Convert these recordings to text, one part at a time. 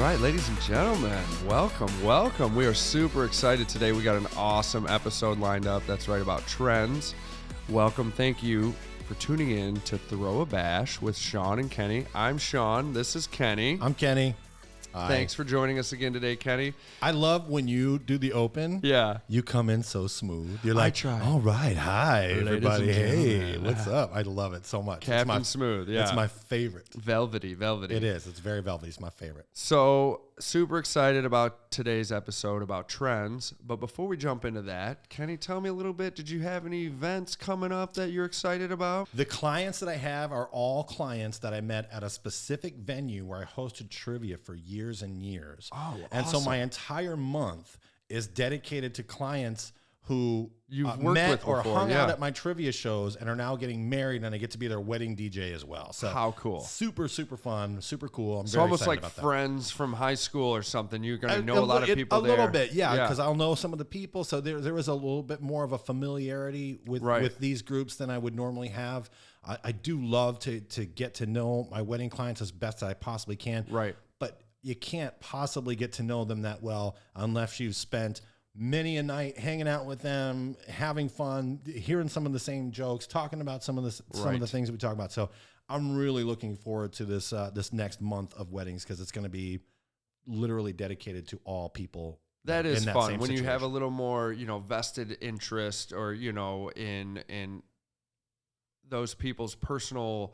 right, ladies and gentlemen, welcome. We are super excited today. We got an awesome episode lined up. That's right, about trends. Welcome. Thank you for tuning in to Throw a Bash with Shawn and Kenny. I'm Shawn. This is Kenny. I'm Kenny. Thanks for joining us again today, Kenny. I love when you do the open. Yeah. You come in so smooth. You're like, try. all right, hi, Ladies everybody. and Hey, gentlemen. what's up? I love it so much. Captain Smooth, yeah. It's my favorite. Velvety. It is. It's very velvety. It's my favorite. So, super excited about today's episode about trends. But before we jump into that, Kenny, tell me a little bit. Did you have any events coming up that you're excited about? The clients that I have are all clients that I met at a specific venue where I hosted trivia for years and years. Oh, and awesome. so my entire month is dedicated to clients who You've worked met with or before, hung yeah. out at my trivia shows and are now getting married, and I get to be their wedding DJ as well. So How cool. Super, super fun, super cool. I'm It's very almost excited like about friends from high school or something. You're going to know a that. lot of people there. A little bit, yeah, because I'll know some of the people. So there was a little bit more of a familiarity with these groups than I would normally have. I do love to get to know my wedding clients as best I possibly can. Right. But you can't possibly get to know them that well unless you've spent many a night hanging out with them, having fun, hearing some of the same jokes, talking about some of the things that we talk about. So I'm really looking forward to this next month of weddings because it's going to be literally dedicated to all people. That is in that fun same when you have a situation. little more, vested interest or, in those people's personal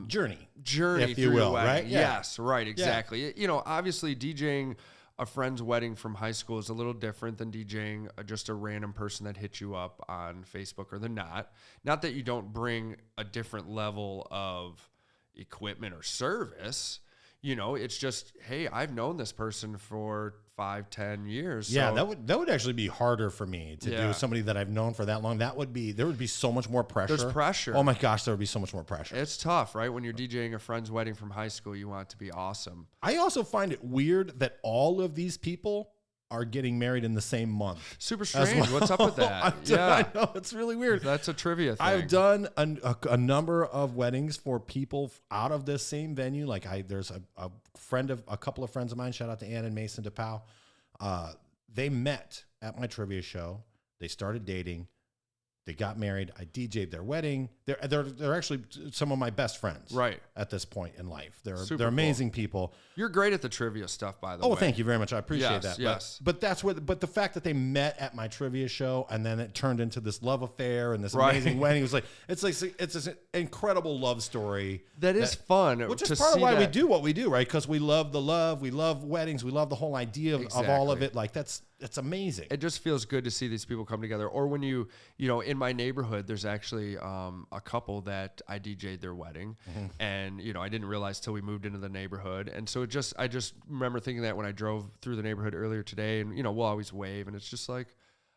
journey, journey, if through you your will, wedding. right? Yeah. Yes, right, exactly. Obviously DJing a friend's wedding from high school is a little different than DJing just a random person that hit you up on Facebook or they're not. Not that you don't bring a different level of equipment or service. It's just, hey, I've known this person for 5-10 years. Yeah, so that would actually be harder for me to do somebody that I've known for that long. There would be so much more pressure. There's pressure. Oh my gosh, there would be so much more pressure. It's tough, right? When you're DJing a friend's wedding from high school, you want it to be awesome. I also find it weird that all of these people are getting married in the same month. Super strange. What's up with that? I know, it's really weird. That's a trivia thing. I've done a number of weddings for people out of this same venue. Like there's a couple of friends of mine. Shout out to Ann and Mason DePau. They met at my trivia show. They started dating. They got married. I DJ'd their wedding. They're actually some of my best friends. Right. At this point in life, Super they're amazing people. You're great at the trivia stuff, by the way. Oh, thank you very much. I appreciate Yes, that. yes. But but the fact that they met at my trivia show and then it turned into this love affair and this Right. amazing wedding, it's an incredible love story. That is fun. Which to is part of see why we that. do what we do, right? Because we love the love, we love weddings, we love the whole idea of all of Exactly. it. Like it's amazing. It just feels good to see these people come together. Or when in my neighborhood, there's actually a couple that I DJ'd their wedding. Mm-hmm. And, I didn't realize till we moved into the neighborhood. And so I just remember thinking that when I drove through the neighborhood earlier today and, we'll always wave. And it's just like,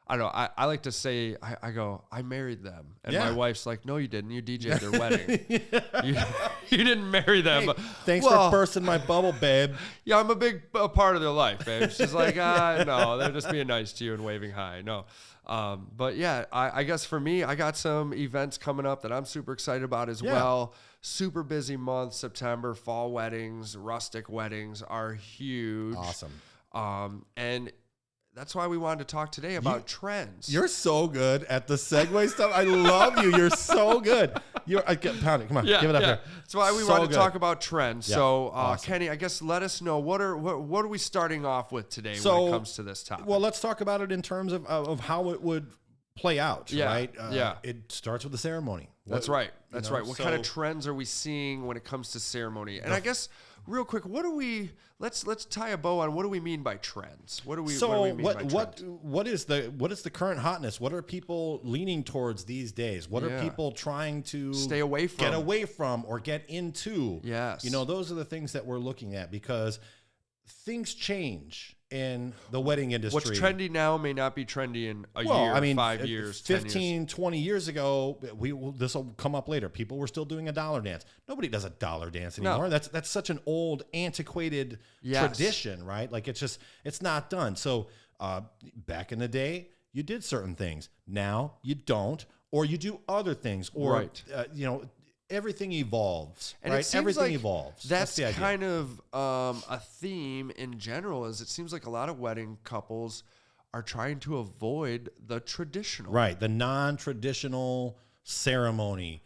I don't know. I like to say, I go, I married them. And my wife's like, no, you didn't. You DJ'd their wedding. You didn't marry them. Hey, thanks for bursting my bubble, babe. Yeah, I'm a big part of their life, babe. She's like, no, they're just being nice to you and waving hi. No. But yeah, I guess for me, I got some events coming up that I'm super excited about as well. Super busy month, September, fall weddings, rustic weddings are huge. Awesome. And that's why we wanted to talk today about trends. You're so good at the segue stuff. I love you. You're so good. Pound it. Come on. Give it up here. That's why we So wanted to good. talk about trends. Yeah, So, awesome. Kenny, I guess let us know what are we starting off with today when it comes to this topic? Well, let's talk about it in terms of how it would play out, right? Yeah. It starts with the ceremony. That's right. That's right. What kind of so- trends are we seeing when it comes to ceremony? And I guess real quick, let's tie a bow on what do we mean by trends? What do we mean by trends? What is the current hotness? What are people leaning towards these days? What are people trying to Stay away from? get away from or get into? Yes. Those are the things that we're looking at because things change in the wedding industry. What's trendy now may not be trendy in a year, 5 years, 10 years. 15, 20 years ago, this will come up later. People were still doing a dollar dance. Nobody does a dollar dance anymore. No. That's such an old, antiquated tradition, right? Like it's not done. So back in the day, you did certain things. Now you don't, or you do other things, or Right. everything evolves, And right? it seems Everything like evolves. That's the idea. kind of a theme in general. Is it seems like a lot of wedding couples are trying to avoid the traditional. Right, the non-traditional ceremony.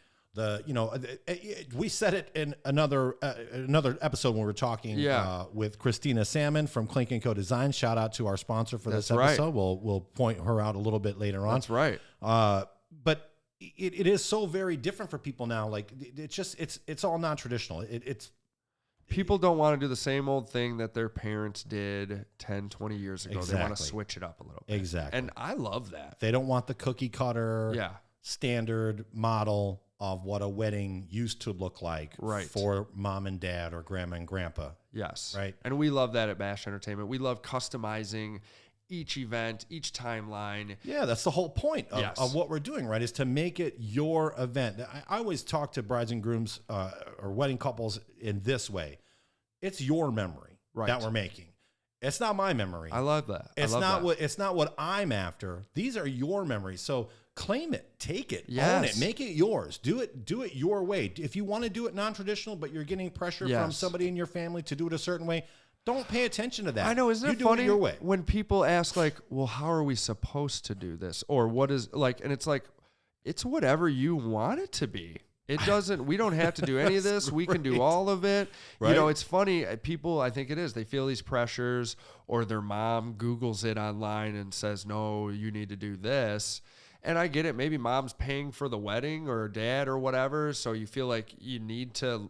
We said it in another episode when we were talking with Christina Salmon from Clink & Co. Design. Shout out to our sponsor for this episode. Right. We'll point her out a little bit later on. That's right. But it is so very different for people now. Like it's all non-traditional. People don't want to do the same old thing that their parents did 10, 20 years ago. Exactly. They want to switch it up a little bit. Exactly. And I love that. They don't want the cookie cutter standard model of what a wedding used to look like for mom and dad or grandma and grandpa. Yes. Right. And we love that at Bash Entertainment. We love customizing each event, each timeline. Yeah, that's the whole point of what we're doing, right? Is to make it your event. I always talk to brides and grooms or wedding couples in this way. It's your memory that we're making. It's not my memory. I love that. It's not what I'm after. These are your memories. So claim it, take it, own it, make it yours. Do it your way. If you want to do it non-traditional, but you're getting pressure from somebody in your family to do it a certain way, don't pay attention to that. I know. Isn't it funny your way. when people ask like, well, how are we supposed to do this? Or what is like, and it's like, it's whatever you want it to be. It doesn't, we don't have to do any of this. We can do all of it. Right? You know, it's funny. People, I think it is, they feel these pressures, or their mom Googles it online and says, no, you need to do this. And I get it. Maybe mom's paying for the wedding or dad or whatever. So you feel like you need to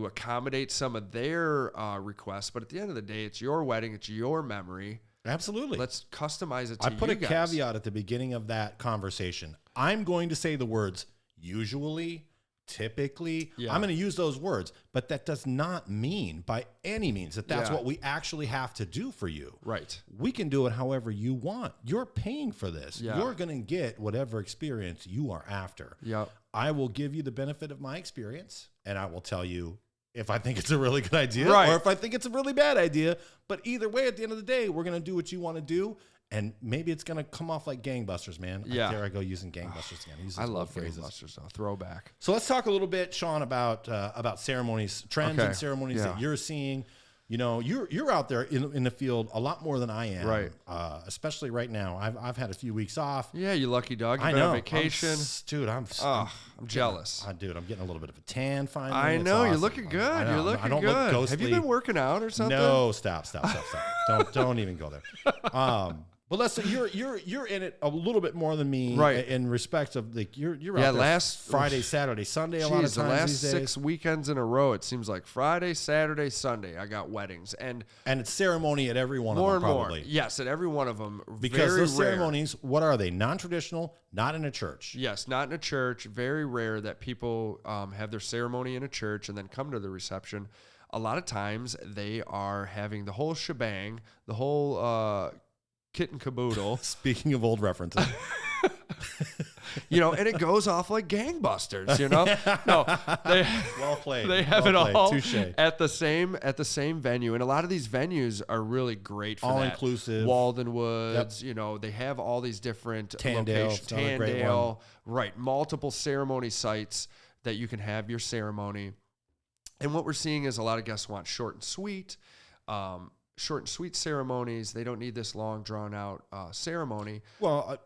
accommodate some of their requests. But at the end of the day, it's your wedding. It's your memory. Absolutely. Let's customize it to you I put a caveat at the beginning of that conversation. I'm going to say the words usually, typically. I'm going to use those words, but that does not mean by any means that that's what we actually have to do for you. Right. We can do it however you want. You're paying for this. You're going to get whatever experience you are after. Yep. I will give you the benefit of my experience, and I will tell you if I think it's a really good idea or if I think it's a really bad idea. But either way, at the end of the day, we're going to do what you want to do. And maybe it's going to come off like gangbusters, man. Yeah. There I go using gangbusters again. I love gangbusters, though. Throwback. So let's talk a little bit, Shawn, about ceremonies, trends and ceremonies that you're seeing. You know, you're out there in the field a lot more than I am. Right. Especially right now. I've had a few weeks off. Yeah, you lucky dog. You've been on vacation. I'm jealous. Dude, I'm getting a little bit of a tan finally. I know. Awesome. You're looking good. You're looking good. Look ghostly. Have you been working out or something? No, stop. Don't even go there. But let's say you're in it a little bit more than me, in respect of like you're out there last Friday, Saturday, Sunday. A lot of times the last these days. 6 weekends in a row, it seems like Friday, Saturday, Sunday. I got weddings and it's ceremony at every one of them. Probably yes, at every one of them. Because very those rare. Ceremonies, what are they? Non-traditional, not in a church. Yes, not in a church. Very rare that people have their ceremony in a church and then come to the reception. A lot of times they are having the whole shebang, the whole kit and caboodle. Speaking of old references. You know, and it goes off like gangbusters, you know? No, well played. They have it all Touché. at the same venue. And a lot of these venues are really great for all that. inclusive. Walden Woods, you know, they have all these different locations. Tandale, right. Multiple ceremony sites that you can have your ceremony. And what we're seeing is a lot of guests want short and sweet ceremonies. They don't need this long, drawn-out ceremony. Well,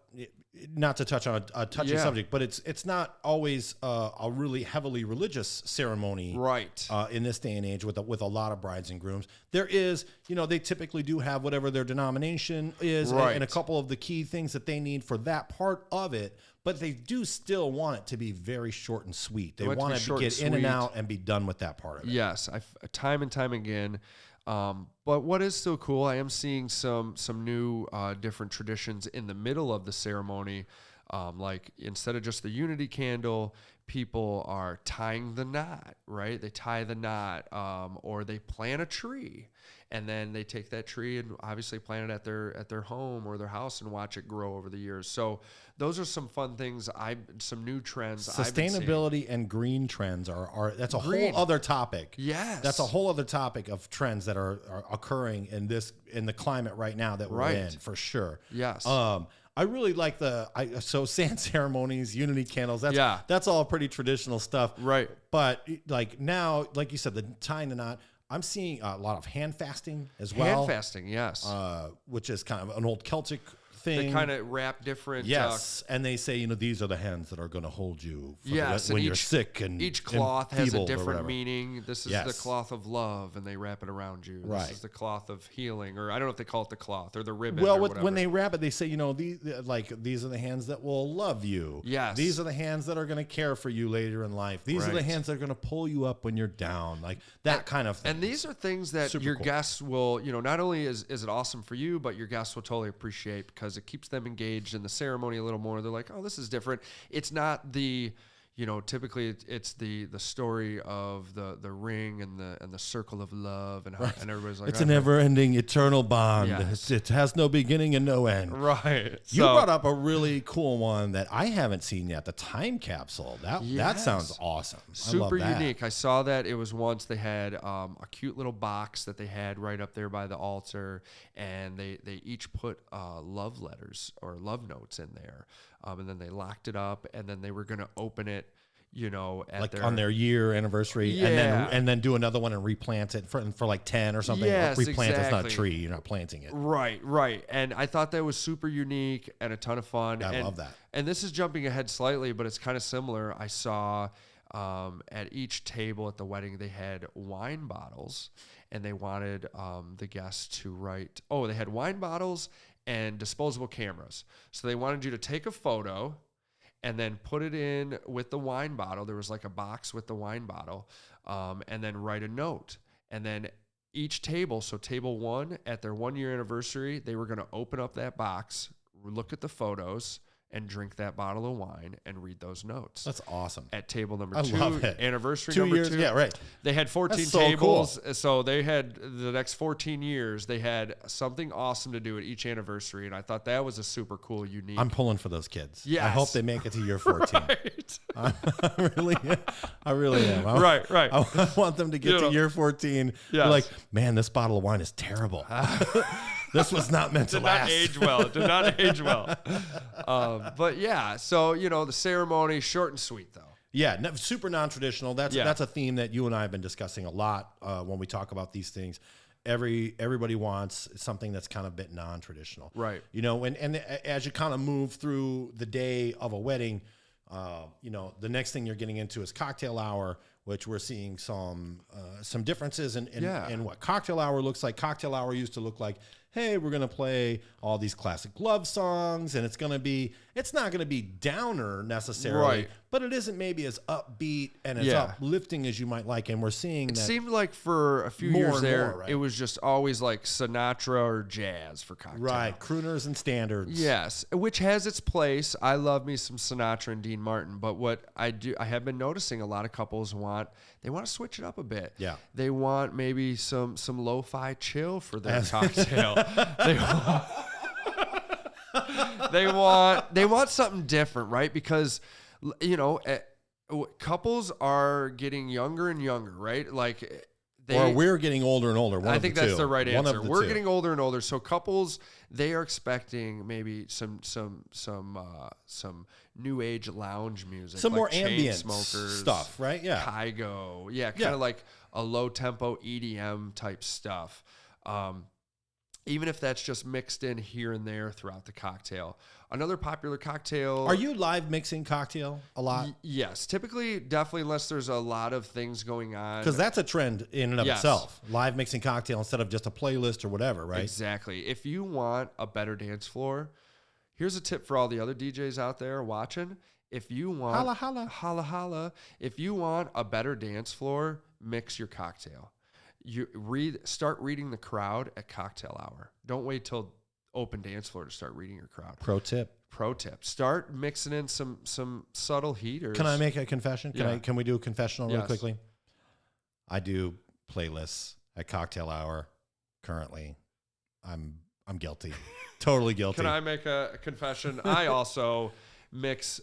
not to touch on a touchy subject, but it's not always a really heavily religious ceremony, right? In this day and age, with a lot of brides and grooms, there is, you know, they typically do have whatever their denomination is, and a couple of the key things that they need for that part of it. But they do still want it to be very short and sweet. They want to get in and out and be done with that part of it. Yes, time and time again. But what is still cool, I am seeing some new different traditions in the middle of the ceremony. Like instead of just the unity candle, people are tying the knot, right? They tie the knot, or they plant a tree, and then they take that tree and obviously plant it at their home or their house and watch it grow over the years. So those are some fun things. Some new trends. Sustainability and green trends are that's a whole other topic. Yes, that's a whole other topic of trends that are occurring in the climate right now that we're in, for sure. Yes. I really like so sand ceremonies, unity candles. That's all pretty traditional stuff. Right. But like now, like you said, the tying the knot, I'm seeing a lot of hand fasting as well. Hand fasting, yes. Which is kind of an old Celtic thing. They kind of wrap different. Yes, and they say, these are the hands that are going to hold you when you're sick and each cloth has a different meaning. This is the cloth of love, and they wrap it around you. Right. This is the cloth of healing, or I don't know if they call it the cloth or the ribbon. Well, when they wrap it, they say, these are the hands that will love you. Yes. These are the hands that are going to care for you later in life. These are the hands that are going to pull you up when you're down, like that kind of thing. And these are things that your guests will, not only is it awesome for you, but your guests will totally appreciate because it keeps them engaged in the ceremony a little more. They're like, oh, this is different. It's not the, typically it's the story of the ring and the circle of love and how, and everybody's like, it's a never-ending eternal bond. Yes. It has no beginning and no end. Right. You brought up a really cool one that I haven't seen yet, the time capsule. That sounds awesome. Super unique. I saw that. It was once they had a cute little box that they had right up there by the altar, and they each put love letters or love notes in there. And then they locked it up, and then they were going to open it, on their year anniversary, and then do another one and replant it for like 10 or something. Yes, replant exactly. It's not a tree. You're not planting it. Right. And I thought that was super unique and a ton of fun. I love that. And this is jumping ahead slightly, but it's kind of similar. I saw at each table at the wedding, they had wine bottles, and they wanted the guests to write. Oh, they had wine bottles and disposable cameras. So they wanted you to take a photo and then put it in with the wine bottle. There was like a box with the wine bottle, and then write a note. And then each table, so table 1 at their 1-year anniversary, they were going to open up that box, look at the photos, and drink that bottle of wine and read those notes. That's awesome. At table number I 2, love it. Anniversary 2 number years, 2. yeah, right. They had 14 That's so tables, cool. so they had the next 14 years. They had something awesome to do at each anniversary, and I thought that was a super cool, unique. I'm pulling for those kids. Yes. I hope they make it to year 14. Right. I really am. Right. I want them to get to year 14. Yes. Like, man, this bottle of wine is terrible. This was not meant to last. Did not age well. But yeah, so, the ceremony, short and sweet, though. Yeah, super non-traditional. That's a theme that you and I have been discussing a lot when we talk about these things. Everybody wants something that's kind of a bit non-traditional. Right. And as you kind of move through the day of a wedding, the next thing you're getting into is cocktail hour, which we're seeing some differences in what cocktail hour looks like. Cocktail hour used to look like, hey, we're going to play all these classic love songs, and it's not going to be downer necessarily, right, but it isn't maybe as upbeat and as uplifting as you might like. And we're seeing it that seemed like for a few years there, right? It was just always like Sinatra or jazz for cocktail. Right, crooners and standards. Yes, which has its place. I love me some Sinatra and Dean Martin, but what I have been noticing a lot of couples want to switch it up a bit. Yeah. They want maybe some lo-fi chill for their cocktail. They want something different, right? Because couples are getting younger and younger, right? Like or we're getting older and older. I think that's the right answer. We're getting older and older. So couples, they are expecting maybe some new age lounge music, some like more ambient smokers stuff, right? Yeah, Kygo, kind of like a low tempo EDM type stuff. Even if that's just mixed in here and there throughout the cocktail. Another popular cocktail. Are you live mixing cocktail a lot? Yes. Typically, definitely, unless there's a lot of things going on. Because that's a trend in and of itself. Live mixing cocktail instead of just a playlist or whatever, right? Exactly. If you want a better dance floor, here's a tip for all the other DJs out there watching. If you want... Holla, holla. Holla, holla. If you want a better dance floor, mix your cocktail. Start reading the crowd at cocktail hour. Don't wait till open dance floor to start reading your crowd. Pro tip. Start mixing in some subtle heaters. Can I make a confession? Can we do a confessional really quickly? I do playlists at cocktail hour currently. I'm guilty. Totally guilty. Can I make a confession? I also mix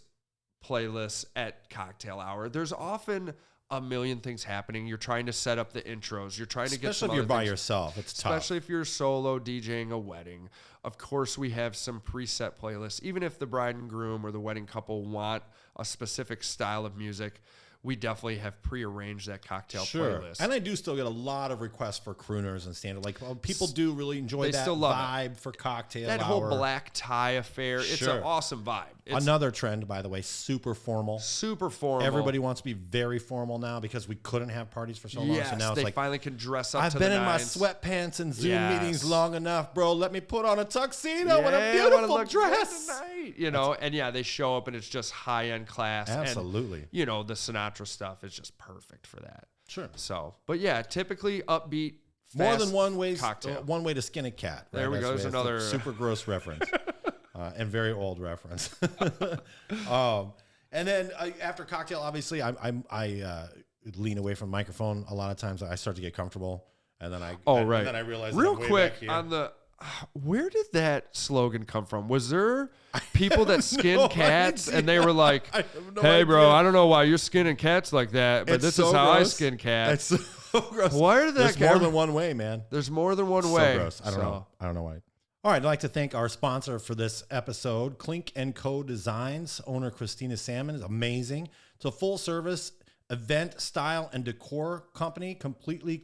playlists at cocktail hour. There's often a million things happening. You're trying to set up the intros. You're trying to get some especially if you're other by things. yourself. It's tough. Especially if you're solo DJing a wedding. Of course, we have some preset playlists. Even if the bride and groom or the wedding couple want a specific style of music, we definitely have prearranged that cocktail playlist. And I do still get a lot of requests for crooners and standard. Like, people do really enjoy They that still love vibe for cocktail that hour. whole black tie affair. It's an awesome vibe. It's Another trend, by the way, super formal. super formal. Everybody wants to be very formal now because we couldn't have parties for so long. Yes, so now they it's like, finally can dress up I've to been the in my nines. sweatpants and Zoom Yes. meetings long enough, bro. Let me put on a tuxedo and a I wanna beautiful look dress. good tonight, you know, and yeah, they show up and it's just high-end class. Absolutely. And, you know, the Sinatra stuff is just perfect for that. Sure. So, but yeah, typically upbeat, More fast than one way, cocktail. one way to skin a cat. Right? There we go. That's There's the another super gross reference and very old reference. And then after cocktail, obviously, I lean away from the microphone. A lot of times, I start to get comfortable, and then right. And then I realize real that I'm way quick back here. on the. Where did that slogan come from? Was there people that skin cats idea. and they were like, I have no "Hey, bro, idea. I don't know why you're skinning cats like that, but It's this so is how I gross. skin cats." It's so gross. Why did that There's guy- more than one way, man. There's more than one So way. gross. I don't know. I don't know why. All right, I'd like to thank our sponsor for this episode, Clink & Co. Designs. Owner Christina Salmon is amazing. It's a full-service event, style, and decor company.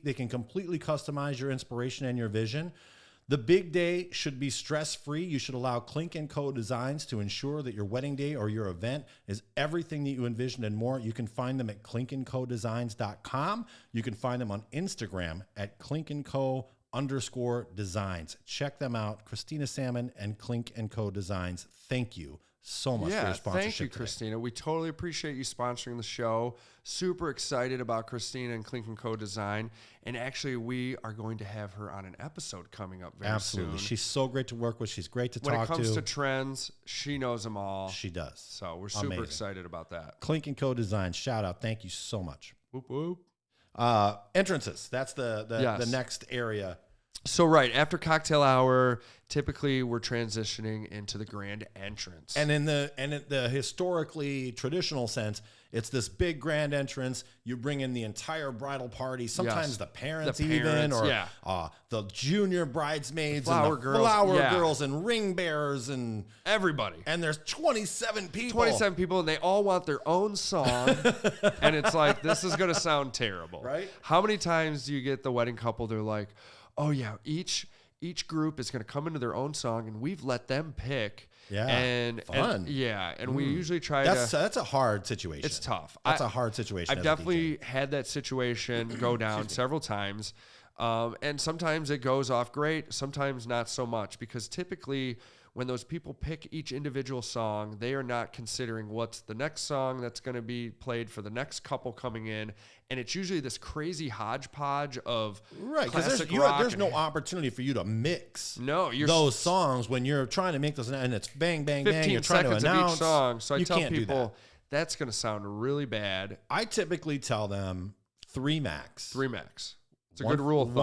They can completely customize your inspiration and your vision. The big day should be stress-free. You should allow Clink & Co. Designs to ensure that your wedding day or your event is everything that you envisioned and more. You can find them at clinkandcodesigns.com. You can find them on Instagram at clinkandco_designs. Check them out. Christina Salmon and Clink & Co. Designs. Thank you so much for your sponsorship thank you, today. Christina. We totally appreciate you sponsoring the show. Super excited about Christina and Clink & Co. Design. And actually, we are going to have her on an episode coming up very Absolutely. soon. She's so great to work with. She's great to When talk it comes to. to trends, she knows them all. She does. So we're super Amazing. excited about that. Clink & Co. Designs. Shout out. Thank you so much. Whoop, whoop. Entrances. That's the Yes. next area. So right after cocktail hour, typically we're transitioning into the grand entrance. And in the historically traditional sense, it's this big grand entrance. You bring in the entire bridal party, sometimes Yes. the parents, The parents, even, or yeah. the junior bridesmaids, Flower and the girls, flower yeah. girls, and ring bearers, and everybody. there's 27 people. 27 people, and they all want their own song. And it's like, this is going to sound terrible. Right? How many times do you get the wedding couple? They're like, oh, yeah, each group is going to come into their own song, and we've let them pick. Yeah, And fun. And we usually try That's a hard situation. It's tough. That's a hard situation. I've as a DJ. definitely had that situation go down several times. And sometimes it goes off great, sometimes not so much, because typically when those people pick each individual song, they are not considering what's the next song that's going to be played for the next couple coming in. And it's usually this crazy hodgepodge of Right, because classic rock. there's no opportunity for you to mix you're those songs when you're trying to make those, and it's bang, bang, bang. 15 You're trying to seconds of announce each song. So I you tell can't do people that's going to sound really bad. I typically tell them 3 max. 3 max. It's a good rule of thumb.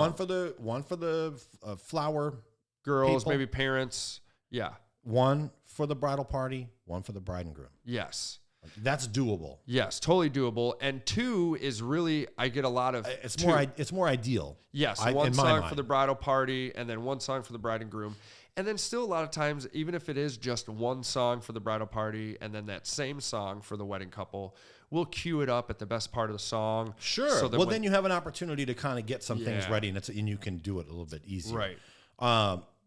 One for the flower Girls, people. maybe parents. Yeah. 1 for the bridal party, 1 for the bride and groom. Yes. That's doable. Yes, totally doable. And 2 is really, I get a lot of It's 2. more ideal. Yes, in one my song mind. for the bridal party and then 1 song for the bride and groom. And then still a lot of times, even if it is just 1 song for the bridal party and then that same song for the wedding couple, we'll cue it up at the best part of the song. Sure. So that Well, then you have an opportunity to kind of get some things Yeah. ready, and you can do it a little bit easier. Right.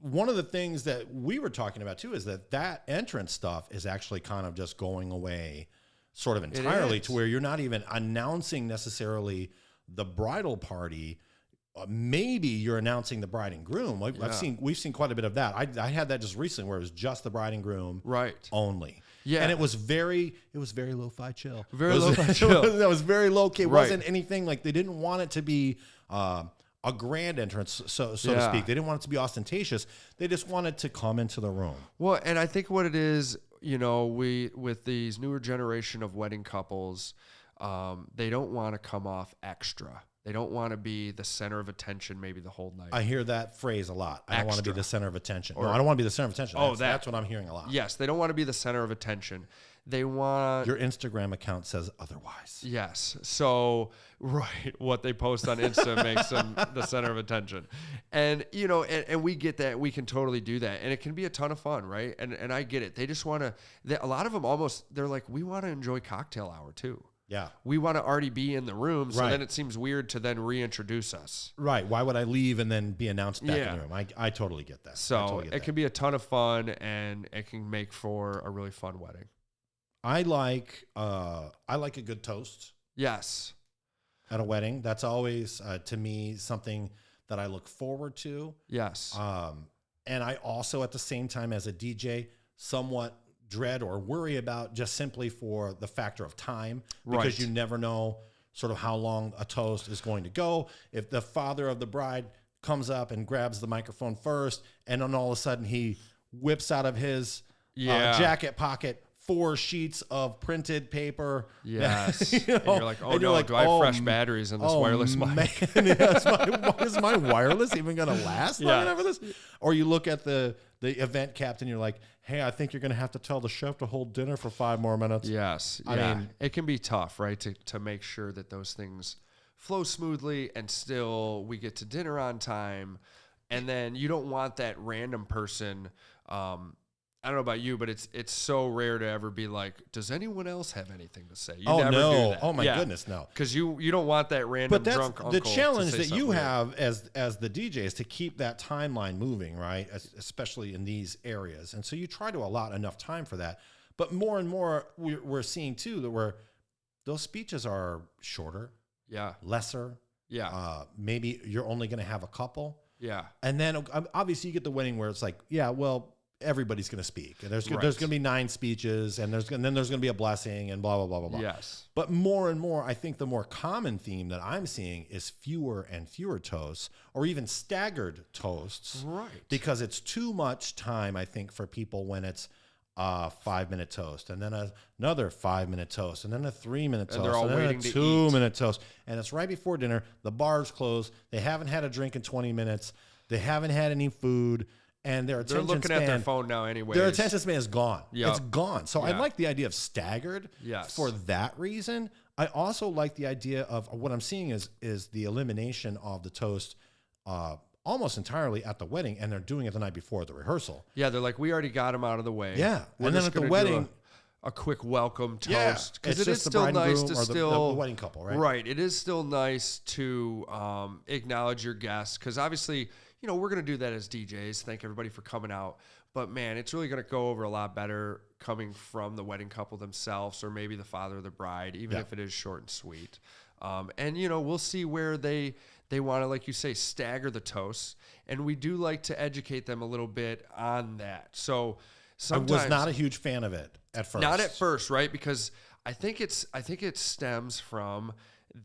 One of the things that we were talking about too is that entrance stuff is actually kind of just going away sort of entirely, to where you're not even announcing necessarily the bridal party. Maybe you're announcing the bride and groom. We've seen quite a bit of that. I had that just recently where it was just the bride and groom Right. only. Yeah. And it was very lo-fi chill. Very lo-fi chill. That was very low key. It Right. wasn't anything like, they didn't want it to be a grand entrance, so to Yeah. speak. They didn't want it to be ostentatious. They just wanted to come into the room. Well, and I think what it is, with these newer generation of wedding couples, they don't want to come off extra. They don't want to be the center of attention maybe the whole night. I hear that phrase a lot. I don't want to be Extra. the center of attention. Or- No, I don't want to be the center of attention. Oh, That's what I'm hearing a lot. Yes, they don't want to be the center of attention. They want your Instagram account says otherwise. Yes. So, right, what they post on Insta makes them the center of attention. And, you know, and we get that. We can totally do that. And it can be a ton of fun, right? And I get it. They just want to, a lot of them they're like, we want to enjoy cocktail hour too. Yeah. We want to already be in the room. So right. then it seems weird to then reintroduce us. Right. Why would I leave and then be announced back in the room? I totally get that. So totally get it that. can be a ton of fun, and it can make for a really fun wedding. I like a good toast. Yes. At a wedding. That's always, to me, something that I look forward to. Yes. And I also, at the same time, as a DJ, somewhat dread or worry about just simply for the factor of time, because you never know sort of how long a toast is going to go. If the father of the bride comes up and grabs the microphone first, and then all of a sudden he whips out of his jacket pocket 4 sheets of printed paper. Yes. You know, and you're like, oh no, like, do I have fresh batteries in this wireless mic? Is my wireless even going to last long enough for this? Or you look at the event captain, you're like, hey, I think you're going to have to tell the chef to hold dinner for 5 more minutes. Yes. I mean, it can be tough, right? To make sure that those things flow smoothly and still we get to dinner on time. And then you don't want that random person, I don't know about you, but it's so rare to ever be like, does anyone else have anything to say? You never do that. Oh my goodness, no. Because you don't want that random drunk uncle. The challenge that you have as the DJ is to keep that timeline moving, right? Especially in these areas. And so you try to allot enough time for that. But more and more we're seeing too that where those speeches are shorter, lesser. Yeah. Maybe you're only going to have a couple. Yeah. And then obviously you get the wedding where it's like, everybody's going to speak, and there's going to be 9 speeches, and then there's going to be a blessing, and blah blah blah blah blah. Yes. But more and more, I think the more common theme that I'm seeing is fewer and fewer toasts, or even staggered toasts, right? Because it's too much time, I think, for people when it's a 5-minute toast, and then another 5-minute toast, and then a 3-minute toast, and they're all waiting to eat. 2-minute toast, and it's right before dinner. The bar's closed. They haven't had a drink in 20 minutes. They haven't had any food. And they're looking at their phone now anyway. Their attention span is gone. Yep. It's gone. So I like the idea of staggered for that reason. I also like the idea of what I'm seeing is the elimination of the toast almost entirely at the wedding, and they're doing it the night before the rehearsal. Yeah, they're like, we already got them out of the way. Yeah. And then at the wedding, a quick welcome toast. Because it is still nice to the wedding couple, right? Right. It is still nice to acknowledge your guests, because obviously, you know, we're going to do that as DJs. Thank everybody for coming out. But, man, it's really going to go over a lot better coming from the wedding couple themselves, or maybe the father of the bride, even if it is short and sweet. And, you know, we'll see where they want to, like you say, stagger the toasts. And we do like to educate them a little bit on that. So sometimes I was not a huge fan of it at first. Not at first, right? Because I think it stems from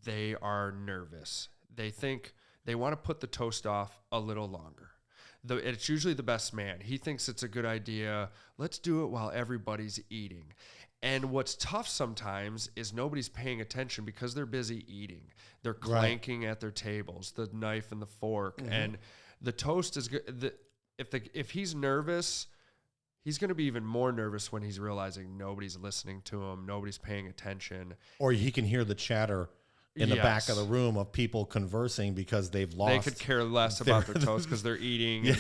they are nervous. They think they want to put the toast off a little longer. It's usually the best man. He thinks it's a good idea. Let's do it while everybody's eating. And what's tough sometimes is nobody's paying attention because they're busy eating. They're clanking at their tables, the knife and the fork. Mm-hmm. And the toast is good. If he's nervous, he's going to be even more nervous when he's realizing nobody's listening to him, nobody's paying attention. Or he can hear the chatter in the back of the room of people conversing because they've lost. They could care less about their toast because they're eating.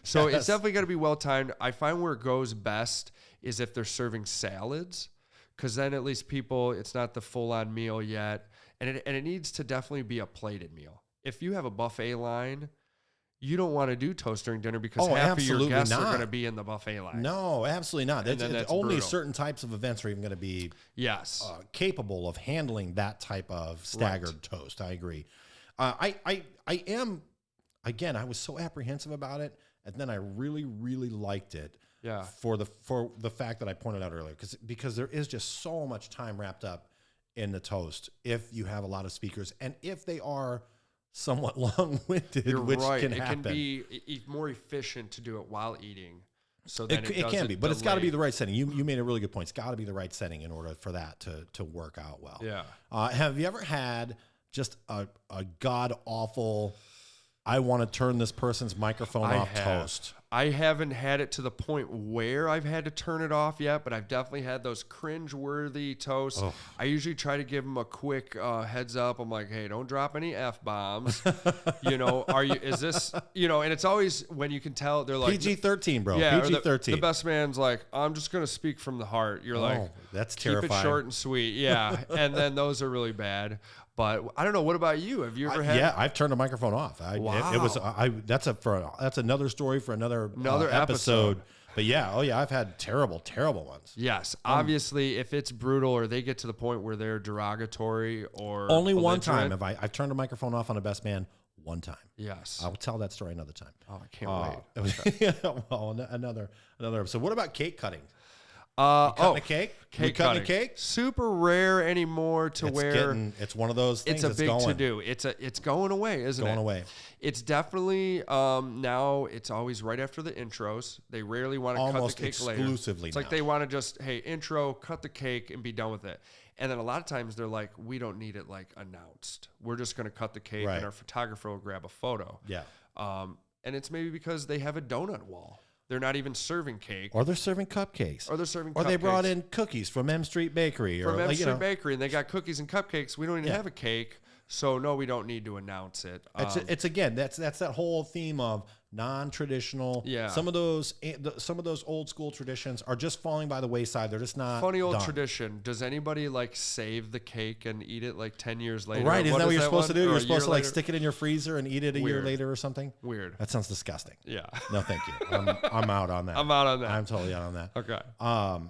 So it's definitely got to be well timed. I find where it goes best is if they're serving salads, because then at least it's not the full on meal yet. And it needs to definitely be a plated meal. If you have a buffet line, you don't want to do toast during dinner because half of your guests are going to be in the buffet line. No, absolutely not. It's only brutal. Certain types of events are even going to be capable of handling that type of staggered toast. I agree. I am, again, I was so apprehensive about it, and then I really, really liked it. Yeah. For the fact that I pointed out earlier, because there is just so much time wrapped up in the toast if you have a lot of speakers, and if they are somewhat long-winded, which can happen. It can be more efficient to do it while eating. So then it can be, but it's got to be the right setting. You made a really good point. It's got to be the right setting in order for that to work out well. Yeah. Have you ever had just a god-awful, I want to turn this person's microphone off toast? I haven't had it to the point where I've had to turn it off yet, but I've definitely had those cringe-worthy toasts. Oh. I usually try to give them a quick heads up. I'm like, hey, don't drop any F-bombs. Is this, and it's always when you can tell, they're like PG-13, bro. Yeah, PG-13. The best man's like, I'm just going to speak from the heart. You're like, that's keep terrifying. it short and sweet. Yeah. And then those are really bad. But I don't know. What about you? Have you ever had? Yeah, I've turned the microphone off. Wow. That's another story for another episode. But I've had terrible ones. Yes, obviously, if it's brutal or they get to the point where they're derogatory or only one time have I've turned the microphone off on a best man. One time. Yes, I'll tell that story another time. Oh, I can't wait. Well, another episode. What about cake cutting? Cutting a cake? Cake cutting cutting. a cake? Super rare anymore It's one of those things. It's a big to do. It's going away, isn't it? Going away. It's definitely now. It's always right after the intros. They rarely want to cut the cake later. Exclusively. It's like they want to just intro, cut the cake, and be done with it. And then a lot of times they're like, we don't need it like announced. We're just going to cut the cake, and our photographer will grab a photo. Yeah. And it's maybe because they have a donut wall. They're not even serving cake. Or they're serving cupcakes. Or they brought in cookies from M Street Bakery. From M Street Bakery, and they got cookies and cupcakes. We don't even have a cake. So, no, we don't need to announce it. It's again, that's that whole theme of non-traditional. Yeah. Some of those old school traditions are just falling by the wayside. They're just not funny old done. Tradition. Does anybody like save the cake and eat it like 10 years later? Right. Isn't that what you're supposed to do? You're supposed to like later? stick it in your freezer and eat it a Weird. year later or something? Weird. That sounds disgusting. Yeah. No, thank you. I'm out on that. I'm out on that. I'm totally out on that. Okay.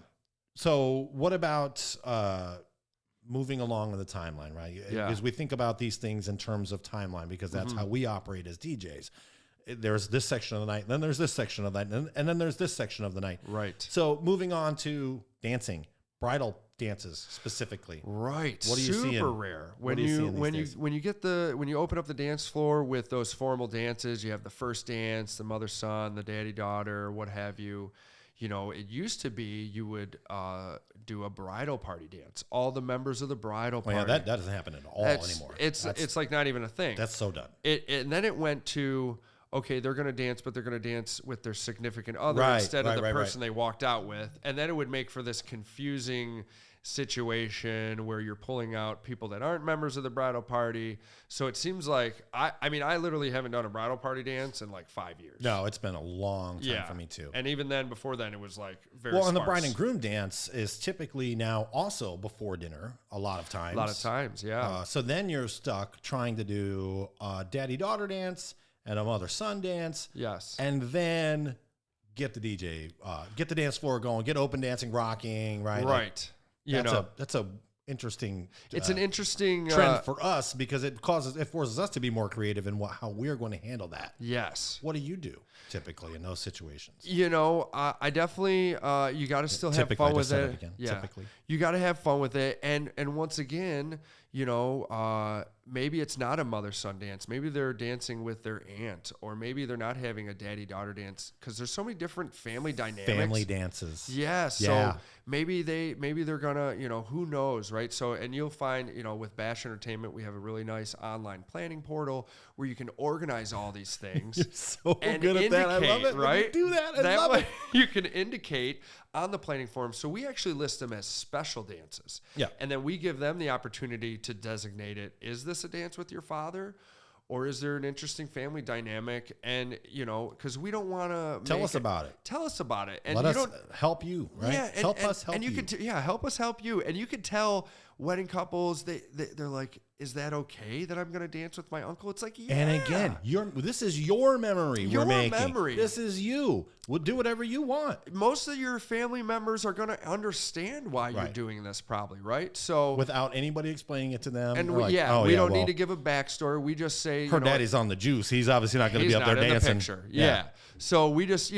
So what about moving along in the timeline, right? Yeah. Because we think about these things in terms of timeline because that's how we operate as DJs. There's this section of the night, then there's this section of the night, and then there's this section of the night. Right. So moving on to dancing, bridal dances specifically. Right. What are you seeing? Super rare. When you open up the dance floor with those formal dances, you have the first dance, the mother son, the daddy daughter, what have you. It used to be you would do a bridal party dance. All the members of the bridal party. Yeah, that doesn't happen at all anymore. It's like not even a thing. That's so done. And then it went to, okay, they're going to dance, but they're going to dance with their significant other instead of the person they walked out with. And then it would make for this confusing situation where you're pulling out people that aren't members of the bridal party. So it seems like, I literally haven't done a bridal party dance in like 5 years. No, it's been a long time for me too. And even then, before then, it was like very Well, sparse. and the bride and groom dance is typically now also before dinner a lot of times. Yeah. So then you're stuck trying to do a daddy-daughter dance and a mother-son dance. Yes. And then get the DJ, get the dance floor going, get open dancing, rocking, right? Right. That's a interesting. It's an interesting trend for us because it forces us to be more creative in how we're going to handle that. Yes. What do you do typically in those situations? I definitely you got to still have fun with it. Yeah. Typically, you got to have fun with it, and once again, maybe it's not a mother-son dance. Maybe they're dancing with their aunt, or maybe they're not having a daddy-daughter dance because there's so many different family dynamics. Family dances. Yeah. So maybe they're gonna, who knows, right? So, and you'll find, with Bash Entertainment, we have a really nice online planning portal where you can organize all these things. You're so good at that. I love it. Right? When you do that. That way you can indicate on the planning form. So we actually list them as special dances. Yeah. And then we give them the opportunity to designate it. Is this a dance with your father? Or is there an interesting family dynamic? And, because we don't want to tell us about it. Tell us about it. And let us help you, right? Yeah, help us help and you. Could help us help you. And you could tell wedding couples, they're like, is that okay that I'm going to dance with my uncle? It's like, yeah. And again, this is your memory we're making. Memory. This is you. We'll do whatever you want. Most of your family members are going to understand why you're doing this probably, right? So without anybody explaining it to them. And we don't need to give a backstory. We just say, her daddy's on the juice. He's obviously not going to be up there dancing. Yeah. So we just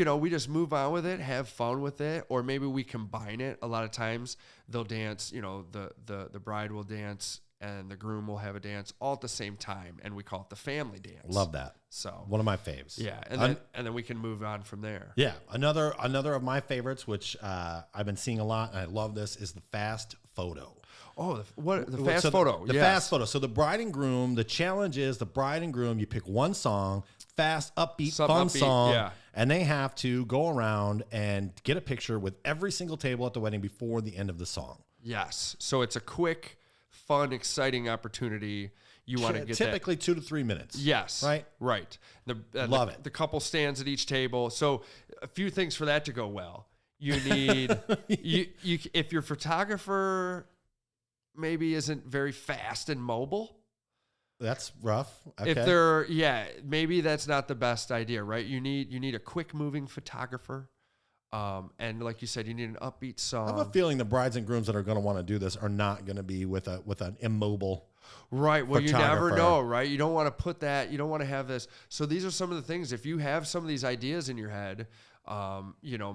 move on with it, have fun with it, or maybe we combine it. A lot of times they'll dance, the bride will dance and the groom will have a dance all at the same time, and we call it the family dance. Love that. So one of my faves. Yeah, and then we can move on from there. Yeah, another of my favorites, which I've been seeing a lot, and I love this, is the fast photo. Oh, the fast photo. The fast photo. So the bride and groom, the challenge is the bride and groom, you pick one song, fast, upbeat, Some fun upbeat, song. yeah. And they have to go around and get a picture with every single table at the wedding before the end of the song. Yes. So it's a quick, fun, exciting opportunity. You want to get typically 2 to 3 minutes. Yes. Right? Right. Love it. The couple stands at each table. So a few things for that to go well. You need, if your photographer maybe isn't very fast and mobile. That's rough. Okay. If they're, maybe that's not the best idea, right? You need a quick moving photographer. And like you said, you need an upbeat song. I have a feeling the brides and grooms that are going to want to do this are not going to be with an immobile right. Well, you never photographer. know, right? You don't want to put that, you don't want to have this. So these are some of the things, if you have some of these ideas in your head,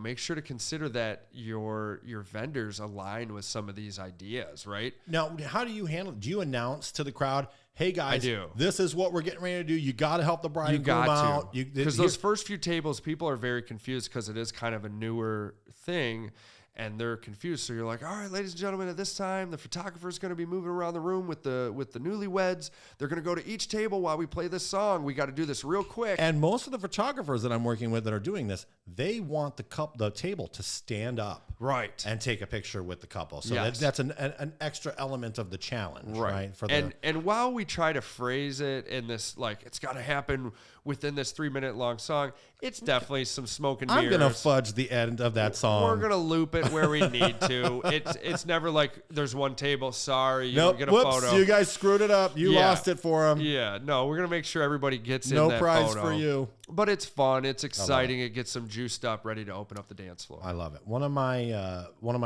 make sure to consider that your vendors align with some of these ideas, right? Now, how do you handle it? Do you announce to the crowd, hey guys, I do. This is what we're getting ready to do. You got to help the bride and groom out. Because those first few tables, people are very confused because it is kind of a newer thing. And they're confused. So you're like, all right, ladies and gentlemen, at this time, the photographer is going to be moving around the room with the newlyweds. They're going to go to each table while we play this song. We got to do this real quick. And most of the photographers that I'm working with that are doing this, they want the table to stand up, right, and take a picture with the couple. So yes. that's an extra element of the challenge, right? And while we try to phrase it in this, like, it's got to happen within this 3-minute long song, it's definitely some smoke and mirrors. I'm gonna fudge the end of that song. We're gonna loop it where we need to. It's never like there's one table. Sorry, you nope, get a whoops, photo. You guys screwed it up. You lost it for them. Yeah, no, we're gonna make sure everybody gets in no that prize photo. for you. But it's fun. It's exciting. It gets them juiced up, ready to open up the dance floor. I love it. One of my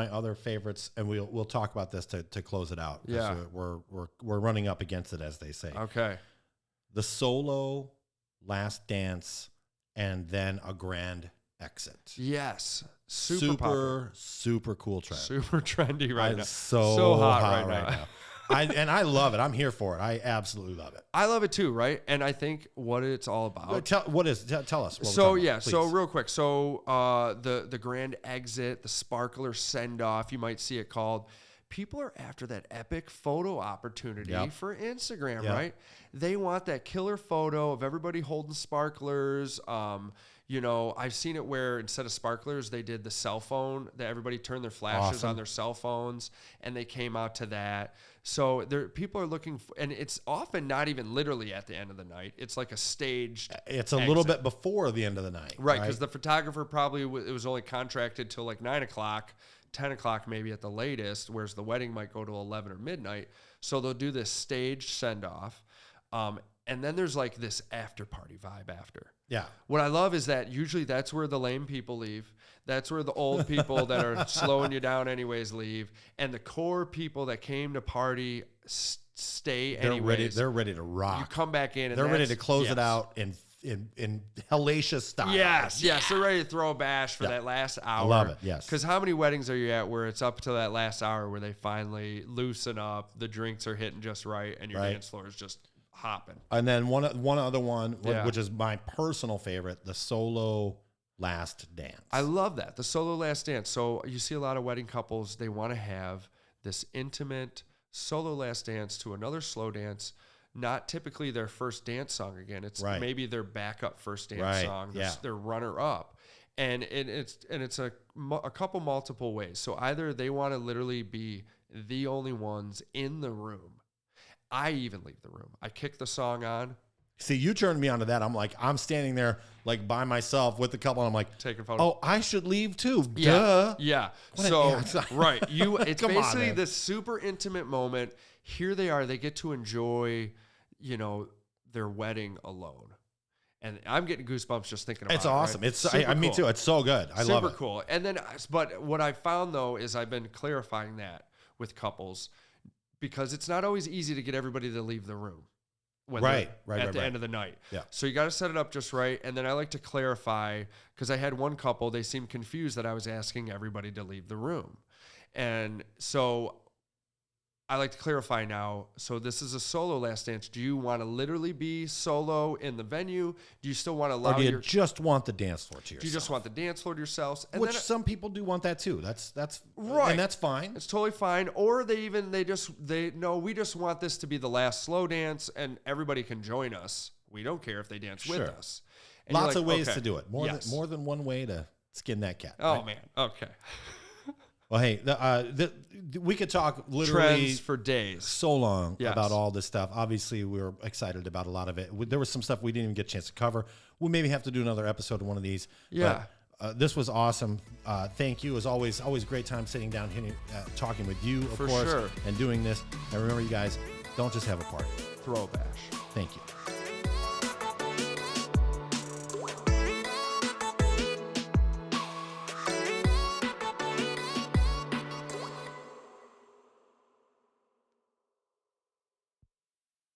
other favorites, and we'll talk about this to close it out. Yeah, we're running up against it, as they say. Okay. The solo last dance and then a grand exit. Yes. Super cool trend. Super trendy right now. So hot right now. I love it. I'm here for it. I absolutely love it. I love it too, right? And I think what it's all about. Tell us. So real quick. So the grand exit, the sparkler send off, you might see it called. People are after that epic photo opportunity for Instagram, right? They want that killer photo of everybody holding sparklers. I've seen it where instead of sparklers, they did the cell phone, that everybody turned their flashes on their cell phones, and they came out to that. So people are looking for, and it's often not even literally at the end of the night. It's like a staged It's a little bit before the end of the night. Right, because the photographer probably, it was only contracted till like 9 o'clock, 10 o'clock maybe at the latest, whereas the wedding might go to 11 or midnight. So they'll do this staged send-off. And then there's like this after party vibe after. Yeah. What I love is that usually that's where the lame people leave. That's where the old people that are slowing you down anyways leave. And the core people that came to party stay anyways. They're ready to rock. You come back in and they're ready to close it out in hellacious style. Yes, they're ready to throw a bash for that last hour. I love it, yes. Because how many weddings are you at where it's up to that last hour where they finally loosen up, the drinks are hitting just right, and your dance floor is just hopping. And then one other one, which is my personal favorite, the solo last dance. I love that, the solo last dance. So you see a lot of wedding couples, they want to have this intimate solo last dance to another slow dance. Not typically their first dance song again. It's maybe their backup first dance song, their runner up. And it's a couple multiple ways. So either they want to literally be the only ones in the room. I even leave the room. I kick the song on. See, you turned me onto that. I'm standing there like by myself with the couple, and I'm like, taking photos. Oh, I should leave too. Yeah. Duh. Yeah. Right. It's basically this super intimate moment. Here they are. They get to enjoy, their wedding alone. And I'm getting goosebumps just thinking about it. It's awesome. Right? It's me too. It's so good. I love it. Super cool. And then, but what I found though is I've been clarifying that with couples because it's not always easy to get everybody to leave the room when at the end of the night. Yeah. So you got to set it up just right. And then I like to clarify because I had one couple, they seemed confused that I was asking everybody to leave the room. And so I like to clarify now. So this is a solo last dance. Do you want to literally be solo in the venue? Do you still want to allow or do you just want the dance floor to yourself? Do you just want the dance floor to yourselves? And which some people do want that too. That's right, and that's fine. It's totally fine. Or we just want this to be the last slow dance, and everybody can join us We don't care if they dance with us. And Lots you're of like, ways okay, to do it. More than one way to skin that cat. Oh, right? man. Okay. Well, hey, we could talk literally Trends for days. so long Yes. about all this stuff. Obviously, we were excited about a lot of it. There was some stuff we didn't even get a chance to cover. We'll maybe have to do another episode of one of these. Yeah. But, this was awesome. Thank you. As always a great time sitting down here, talking with you, of course, sure. and doing this. And remember, you guys, don't just have a party. Throw a bash. Thank you.